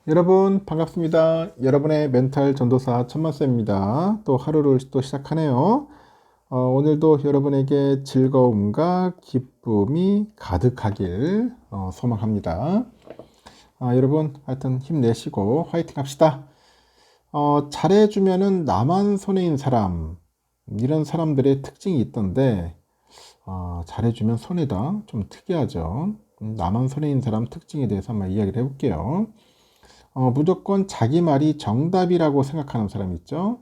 여러분 반갑습니다. 여러분의 멘탈 전도사 천만쌤입니다. 또 하루를 또 시작하네요. 오늘도 여러분에게 즐거움과 기쁨이 가득하길 소망합니다. 여러분 하여튼 힘내시고 화이팅 합시다. 잘해주면은 나만 손해인 사람, 이런 사람들의 특징이 있던데 잘해주면 손해다, 좀 특이하죠. 나만 손해인 사람 특징에 대해서 한번 이야기를 해볼게요. 무조건 자기 말이 정답이라고 생각하는 사람 있죠.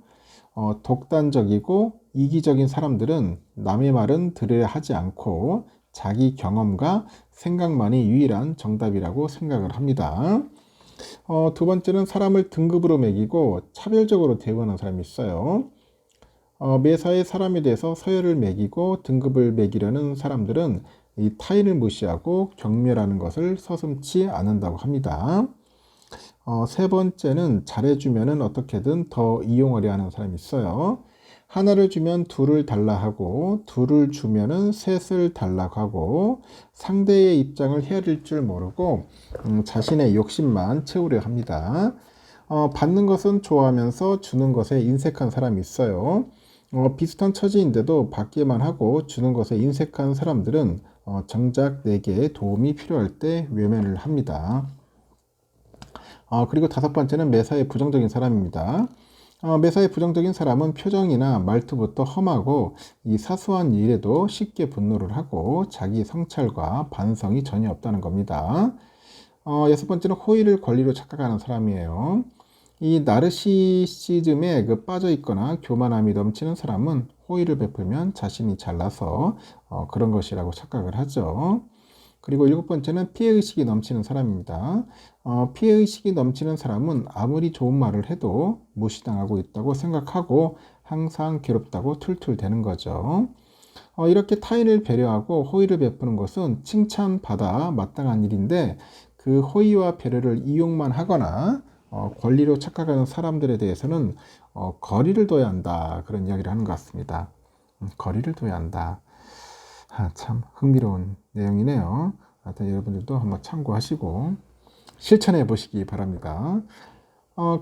독단적이고 이기적인 사람들은 남의 말은 들으려 하지 않고 자기 경험과 생각만이 유일한 정답이라고 생각을 합니다. 두 번째는 사람을 등급으로 매기고 차별적으로 대우하는 사람이 있어요. 매사에 사람에 대해서 서열을 매기고 등급을 매기려는 사람들은 이 타인을 무시하고 경멸하는 것을 서슴지 않는다고 합니다. 세 번째는 잘해주면은 어떻게든 더 이용하려 하는 사람이 있어요. 하나를 주면 둘을 달라 하고, 둘을 주면은 셋을 달라고 하고, 상대의 입장을 헤아릴 줄 모르고 자신의 욕심만 채우려 합니다. 받는 것은 좋아하면서 주는 것에 인색한 사람이 있어요. 비슷한 처지인데도 받기만 하고 주는 것에 인색한 사람들은 정작 내게 도움이 필요할 때 외면을 합니다. 그리고 다섯 번째는 매사에 부정적인 사람입니다. 매사에 부정적인 사람은 표정이나 말투부터 험하고 이 사소한 일에도 쉽게 분노를 하고 자기 성찰과 반성이 전혀 없다는 겁니다. 여섯 번째는 호의를 권리로 착각하는 사람이에요. 이 나르시시즘에 빠져 있거나 교만함이 넘치는 사람은 호의를 베풀면 자신이 잘나서 그런 것이라고 착각을 하죠. 그리고 일곱 번째는 피해의식이 넘치는 사람입니다. 피해의식이 넘치는 사람은 아무리 좋은 말을 해도 무시당하고 있다고 생각하고 항상 괴롭다고 툴툴대는 거죠. 이렇게 타인을 배려하고 호의를 베푸는 것은 칭찬받아 마땅한 일인데 그 호의와 배려를 이용만 하거나 권리로 착각하는 사람들에 대해서는 거리를 둬야 한다, 그런 이야기를 하는 것 같습니다. 거리를 둬야 한다. 참 흥미로운 내용이네요. 하여튼 여러분들도 한번 참고하시고 실천해 보시기 바랍니다.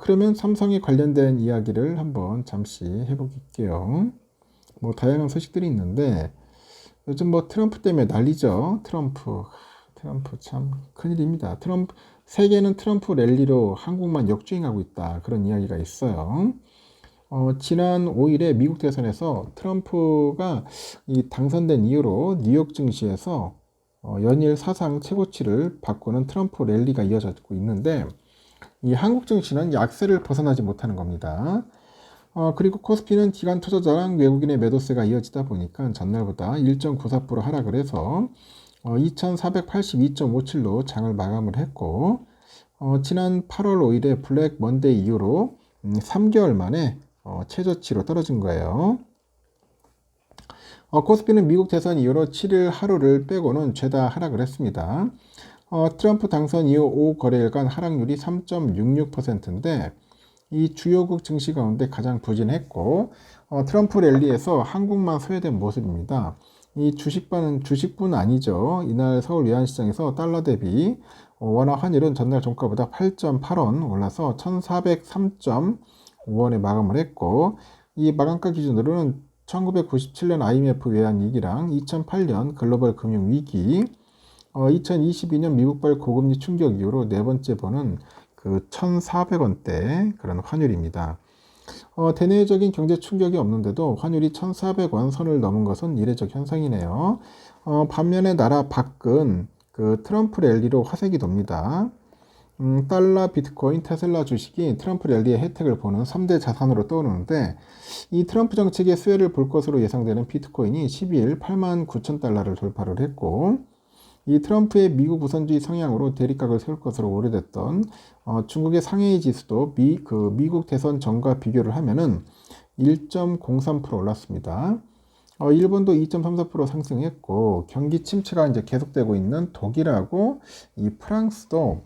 그러면 삼성에 관련된 이야기를 한번 잠시 해볼게요. 다양한 소식들이 있는데 요즘 트럼프 때문에 난리죠. 트럼프 참 큰일입니다. 세계는 트럼프 랠리로 한국만 역주행하고 있다, 그런 이야기가 있어요. 지난 5일에 미국 대선에서 트럼프가 당선된 이후로 뉴욕 증시에서 연일 사상 최고치를 바꾸는 트럼프 랠리가 이어지고 있는데 이 한국 증시는 약세를 벗어나지 못하는 겁니다. 그리고 코스피는 기관 투자자랑 외국인의 매도세가 이어지다 보니까 전날보다 1.94% 하락을 해서 2482.57로 장을 마감을 했고, 지난 8월 5일에 블랙 먼데이 이후로 3개월 만에 최저치로 떨어진 거예요. 코스피는 미국 대선 이후로 7일 하루를 빼고는 죄다 하락을 했습니다. 트럼프 당선 이후 5거래일간 하락률이 3.66%인데 이 주요국 증시 가운데 가장 부진했고, 트럼프 랠리에서 한국만 소외된 모습입니다. 이 주식뿐 아니죠. 이날 서울 외환시장에서 달러 대비 원화 환율은 전날 종가보다 8.8원 올라서 1403.5원에 마감을 했고, 이 마감가 기준으로는 1997년 IMF 외환 위기랑 2008년 글로벌 금융 위기, 2022년 미국발 고금리 충격 이후로 네 번째 보는 1,400원대 그런 환율입니다. 대내적인 경제 충격이 없는데도 환율이 1,400원 선을 넘은 것은 이례적 현상이네요. 반면에 나라 밖은 트럼프 랠리로 화색이 돕니다. 달러, 비트코인, 테슬라 주식이 트럼프 랠리의 혜택을 보는 3대 자산으로 떠오르는데 이 트럼프 정책의 수혜를 볼 것으로 예상되는 비트코인이 12일 89,000달러를 돌파를 했고, 이 트럼프의 미국 우선주의 성향으로 대립각을 세울 것으로 우려됐던 중국의 상해이 지수도 미국 대선 전과 비교를 하면은 1.03% 올랐습니다. 일본도 2.34% 상승했고, 경기 침체가 이제 계속되고 있는 독일하고 이 프랑스도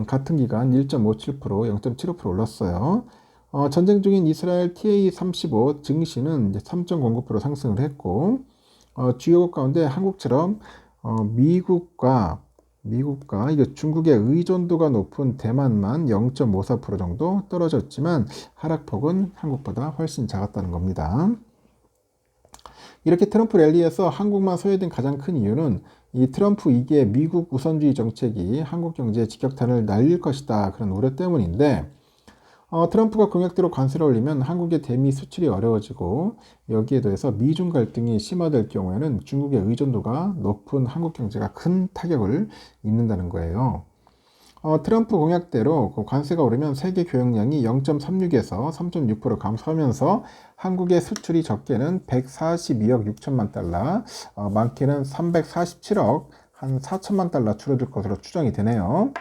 같은 기간 1.57%, 0.75% 올랐어요. 전쟁 중인 이스라엘 TA35 증시는 이제 3.09% 상승을 했고, 주요국 가운데 한국처럼 미국과 미국과 이게 중국의 의존도가 높은 대만만 0.54% 정도 떨어졌지만 하락폭은 한국보다 훨씬 작았다는 겁니다. 이렇게 트럼프 랠리에서 한국만 소외된 가장 큰 이유는 이 트럼프 2기의 미국 우선주의 정책이 한국 경제에 직격탄을 날릴 것이다, 그런 우려 때문인데, 트럼프가 공약대로 관세를 올리면 한국의 대미 수출이 어려워지고, 여기에 더해서 미중 갈등이 심화될 경우에는 중국의 의존도가 높은 한국 경제가 큰 타격을 입는다는 거예요. 트럼프 공약대로 그 관세가 오르면 세계 교역량이 0.36에서 3.6% 감소하면서 한국의 수출이 적게는 142억 6천만 달러, 많게는 347억 한 4천만 달러 줄어들 것으로 추정이 되네요.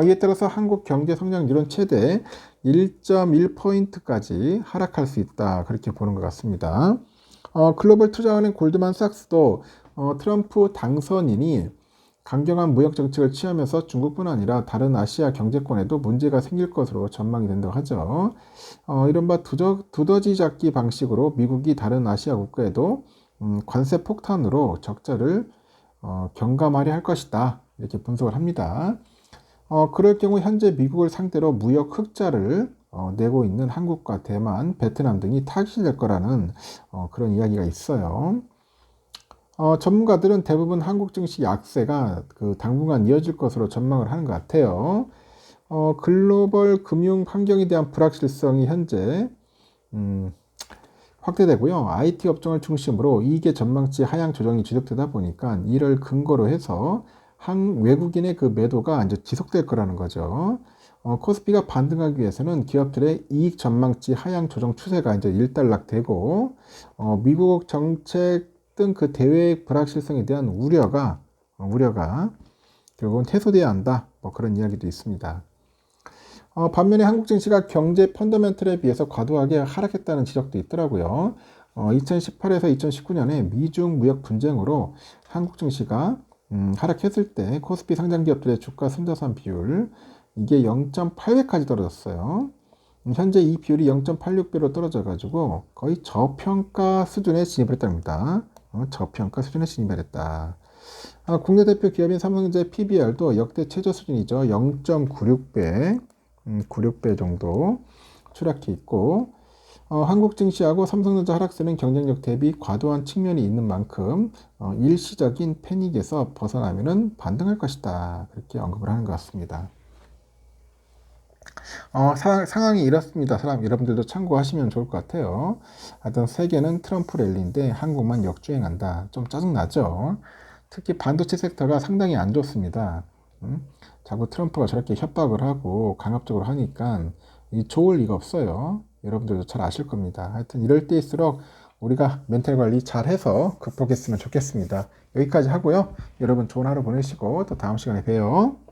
이에 따라서 한국 경제 성장률은 최대 1.1포인트까지 하락할 수 있다, 그렇게 보는 것 같습니다. 글로벌 투자은행 골드만삭스도 트럼프 당선인이 강경한 무역 정책을 취하면서 중국뿐 아니라 다른 아시아 경제권에도 문제가 생길 것으로 전망이 된다고 하죠. 이른바 두더지 잡기 방식으로 미국이 다른 아시아 국가에도 관세 폭탄으로 적자를 경감하려 할 것이다, 이렇게 분석을 합니다. 그럴 경우 현재 미국을 상대로 무역 흑자를 내고 있는 한국과 대만, 베트남 등이 타깃이 될 거라는 그런 이야기가 있어요. 전문가들은 대부분 한국 증시 약세가 당분간 이어질 것으로 전망을 하는 것 같아요. 글로벌 금융 환경에 대한 불확실성이 현재 확대되고요. IT 업종을 중심으로 이익의 전망치 하향 조정이 지속되다 보니까 이를 근거로 해서 외국인의 그 매도가 이제 지속될 거라는 거죠. 코스피가 반등하기 위해서는 기업들의 이익 전망치 하향 조정 추세가 이제 일단락되고, 미국 정책 등 그 대외 불확실성에 대한 우려가 결국은 해소돼야 한다, 뭐 그런 이야기도 있습니다. 반면에 한국 증시가 경제 펀더멘털에 비해서 과도하게 하락했다는 지적도 있더라고요. 2018에서 2019년에 미중 무역 분쟁으로 한국 증시가 하락했을 때 코스피 상장 기업들의 주가 순자산 비율, 이게 0.8배까지 떨어졌어요. 현재 이 비율이 0.86배로 떨어져 가지고 거의 저평가 수준에 진입을 했답니다. 저평가 수준에 진입을 했다. 국내 대표 기업인 삼성전자 PBR도 역대 최저 수준이죠. 0.96배, 96배 정도 추락해 있고, 한국 증시하고 삼성전자 하락세는 경쟁력 대비 과도한 측면이 있는 만큼 일시적인 패닉에서 벗어나면은 반등할 것이다, 그렇게 언급을 하는 것 같습니다. 상황이 이렇습니다. 여러분들도 참고하시면 좋을 것 같아요. 하여튼 세계는 트럼프 랠리인데 한국만 역주행한다. 좀 짜증나죠? 특히 반도체 섹터가 상당히 안 좋습니다. 자꾸 트럼프가 저렇게 협박을 하고 강압적으로 하니까 좋을 리가 없어요. 여러분들도 잘 아실 겁니다. 하여튼 이럴 때일수록 우리가 멘탈 관리 잘 해서 극복했으면 좋겠습니다. 여기까지 하고요. 여러분 좋은 하루 보내시고 또 다음 시간에 봬요.